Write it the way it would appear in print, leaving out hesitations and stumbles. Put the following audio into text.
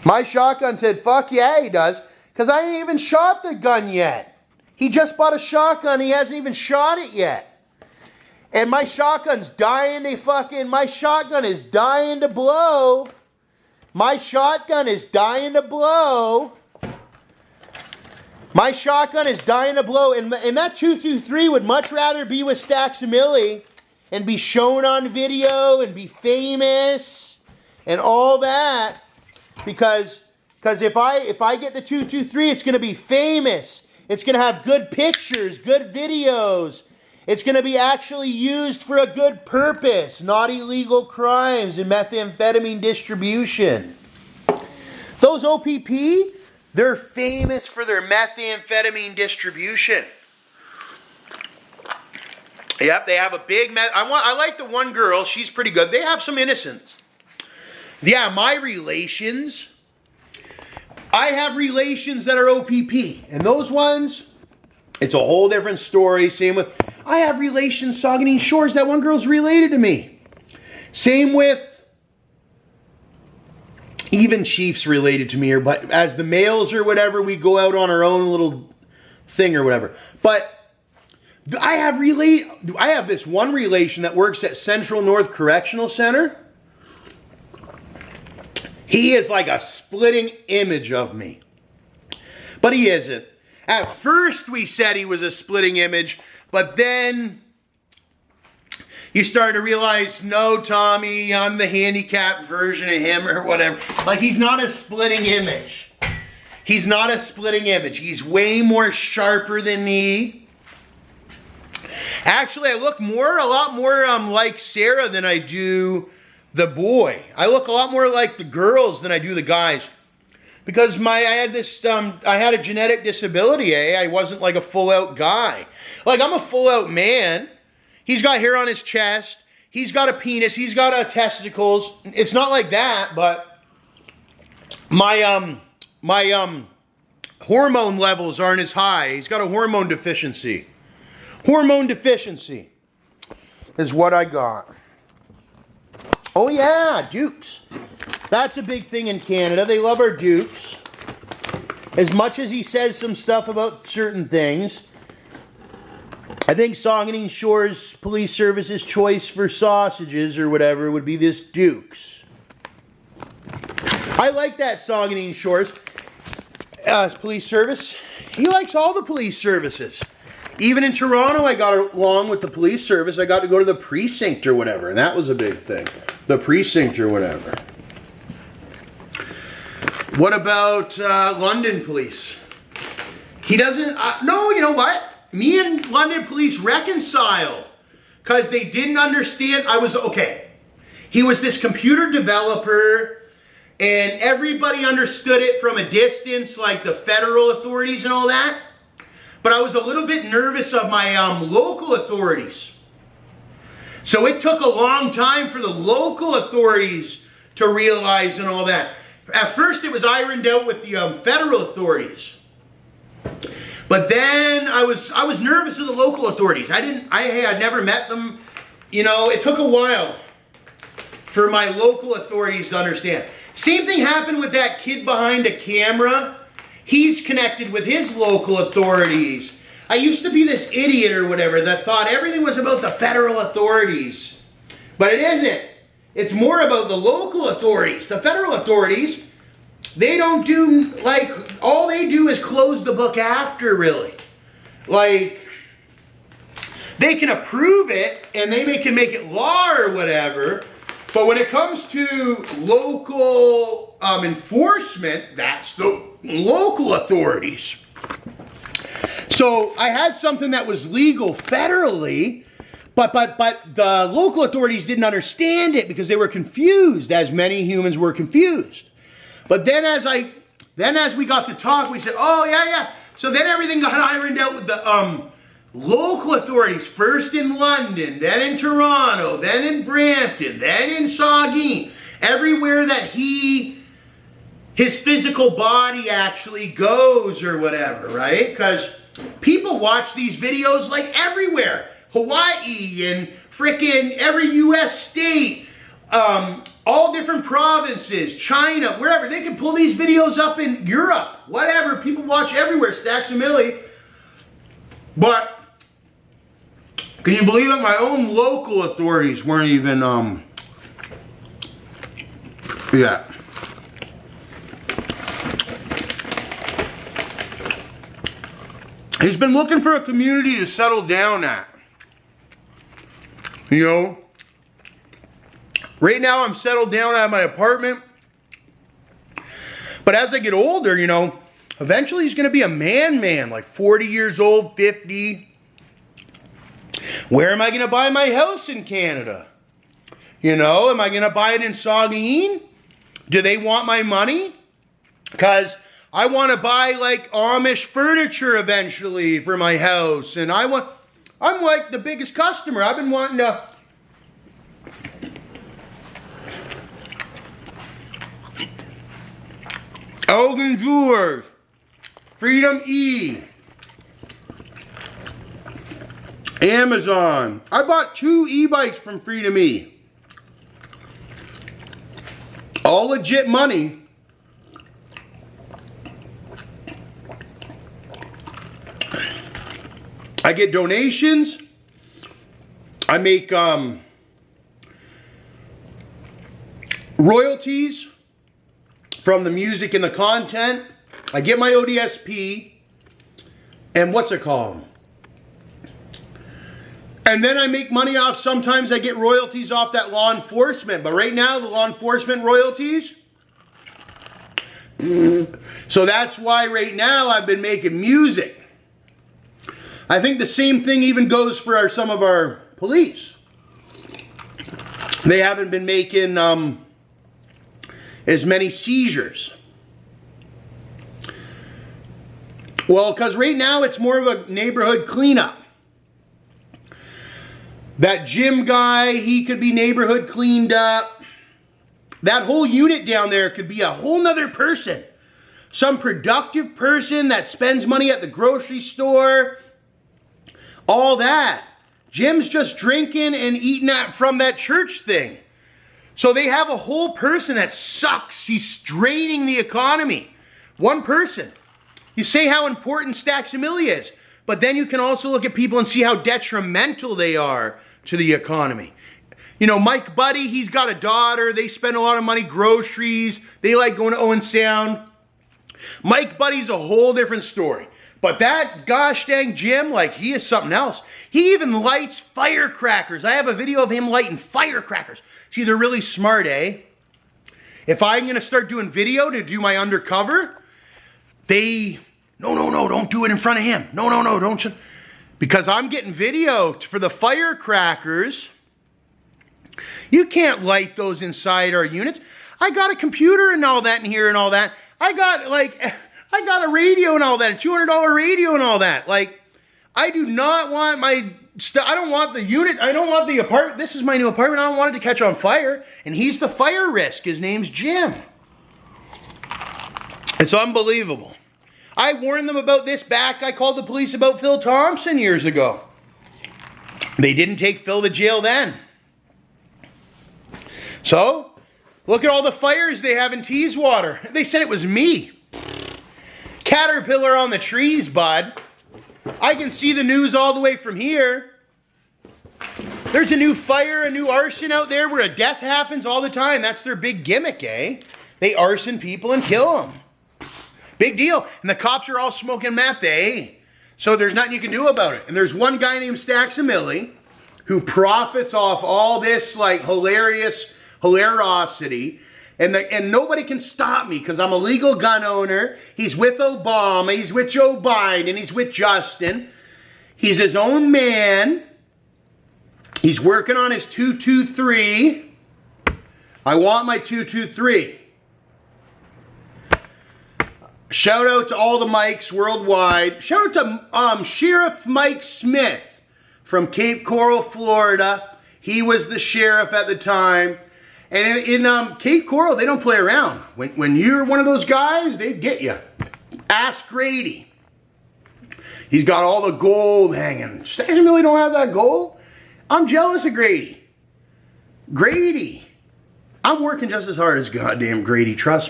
My shotgun said, fuck yeah, he does. Because I ain't even shot the gun yet. He just bought a shotgun. He hasn't even shot it yet. And my shotgun's dying to my shotgun is dying to blow. My shotgun is dying to blow. My shotgun is dying to blow. And that 223 would much rather be with Staxamilly and be shown on video and be famous and all that. Because if I get the 223, it's going to be famous. It's going to have good pictures, good videos. It's going to be actually used for a good purpose, not illegal crimes and methamphetamine distribution. Those OPP, they're famous for their methamphetamine distribution. Yep, they have a big I like the one girl. She's pretty good. They have some innocence. Yeah, my relations. I have relations that are OPP. And those ones, it's a whole different story. Same with, I have relations, Saugatuck Shores. That one girl's related to me. Same with, even Chief's related to me. But as the males or whatever, we go out on our own little thing or whatever. But I have this one relation that works at Central North Correctional Center. He is like a splitting image of me. But he isn't. At first we said he was a splitting image, but then you start to realize, no, Tommy, I'm the handicapped version of him or whatever. Like, he's not a splitting image. He's not a splitting image. He's way more sharper than me. Actually, I look a lot more like Sarah than I do the boy. I look a lot more like the girls than I do the guys. Because I had a genetic disability, I wasn't like a full-out guy. Like, I'm a full-out man. He's got hair on his chest. He's got a penis. He's got testicles. It's not like that, but my hormone levels aren't as high. He's got a hormone deficiency. Hormone deficiency is what I got. Oh yeah, Dukes. That's a big thing in Canada. They love our Dukes. As much as he says some stuff about certain things, I think Saugatuck Shores Police Service's choice for sausages or whatever would be this Dukes. I like that Saugatuck Shores Police Service. He likes all the police services. Even in Toronto, I got along with the police service. I got to go to the precinct or whatever, and that was a big thing. The precinct or whatever. What about London police? He doesn't, no, you know what? Me and London police reconciled because they didn't understand. Okay. He was this computer developer and everybody understood it from a distance, like the federal authorities and all that. But I was a little bit nervous of my local authorities. So it took a long time for the local authorities to realize and all that. At first it was ironed out with the federal authorities. But then I was nervous of the local authorities. I'd never met them. You know, it took a while for my local authorities to understand. Same thing happened with that kid behind a camera. He's connected with his local authorities. I used to be this idiot or whatever that thought everything was about the federal authorities. But it isn't. It's more about the local authorities. The federal authorities, they don't do, like, all they do is close the book after, really. Like, they can approve it and they can make it law or whatever. But when it comes to local enforcement, that's the local authorities. So I had something that was legal federally, but the local authorities didn't understand it because they were confused, as many humans were confused. But then as we got to talk, we said, oh yeah. So then everything got ironed out with the local authorities, first in London, then in Toronto, then in Brampton, then in Saugatuck, everywhere that his physical body actually goes or whatever, right? Because people watch these videos like everywhere. Hawaii and frickin' every U.S. state. all different provinces, China, wherever. They can pull these videos up in Europe, whatever. People watch everywhere, Stacks a Milli. But can you believe it? My own local authorities weren't even, yeah. He's been looking for a community to settle down at. You know, right now I'm settled down at my apartment. But as I get older, you know, eventually he's going to be a man, like 40 years old, 50. Where am I going to buy my house in Canada? You know, am I going to buy it in Saugeen? Do they want my money? Because I want to buy like Amish furniture eventually for my house. And I'm like the biggest customer. I've been wanting to... Elgin Jewelers, Freedom E, Amazon. I bought 2 e-bikes from Freedom E. All legit money. I get donations. I make royalties from the music and the content. I get my ODSP. And what's it called? And then I make money off, sometimes I get royalties off that law enforcement. But right now, the law enforcement royalties. So that's why right now I've been making music. I think the same thing even goes for some of our police. They haven't been making as many seizures. Well, because right now it's more of a neighborhood cleanup. That gym guy, he could be neighborhood cleaned up. That whole unit down there could be a whole nother person. Some productive person that spends money at the grocery store. All that. Jim's just drinking and eating from that church thing. So they have a whole person that sucks. He's draining the economy. One person. You say how important Stacks a Milli is, but then you can also look at people and see how detrimental they are to the economy. You know, Mike Buddy, he's got a daughter. They spend a lot of money, groceries. They like going to Owen Sound. Mike Buddy's a whole different story. But that gosh dang Jim, like, he is something else. He even lights firecrackers. I have a video of him lighting firecrackers. See, they're really smart, eh? If I'm going to start doing video to do my undercover, no, don't do it in front of him. No, don't you? Because I'm getting video for the firecrackers. You can't light those inside our units. I got a computer and all that in here and all that. I got a radio and all that, a $200 radio and all that. Like, I do not want my stuff. I don't want the unit. I don't want the apartment. This is my new apartment. I don't want it to catch on fire. And he's the fire risk. His name's Jim. It's unbelievable. I warned them about this back. I called the police about Phil Thompson years ago. They didn't take Phil to jail then. So, look at all the fires they have in Teeswater. They said it was me. Caterpillar on the trees, bud. I can see the news all the way from here. There's a new fire, a new arson out there where a death happens all the time. That's their big gimmick, eh? They arson people and kill them. Big deal. And the cops are all smoking meth, eh? So there's nothing you can do about it. And there's one guy named Stacks a Milli who profits off all this like hilarosity. And nobody can stop me because I'm a legal gun owner. He's with Obama. He's with Joe Biden. He's with Justin. He's his own man. He's working on his 223. I want my 223. Shout out to all the Mikes worldwide. Shout out to Sheriff Mike Smith from Cape Coral, Florida. He was the sheriff at the time. And in Cape Coral, they don't play around. When you're one of those guys, they get you. Ask Grady. He's got all the gold hanging. Stacks a Milli don't have that gold. I'm jealous of Grady. Grady. I'm working just as hard as goddamn Grady, trust me.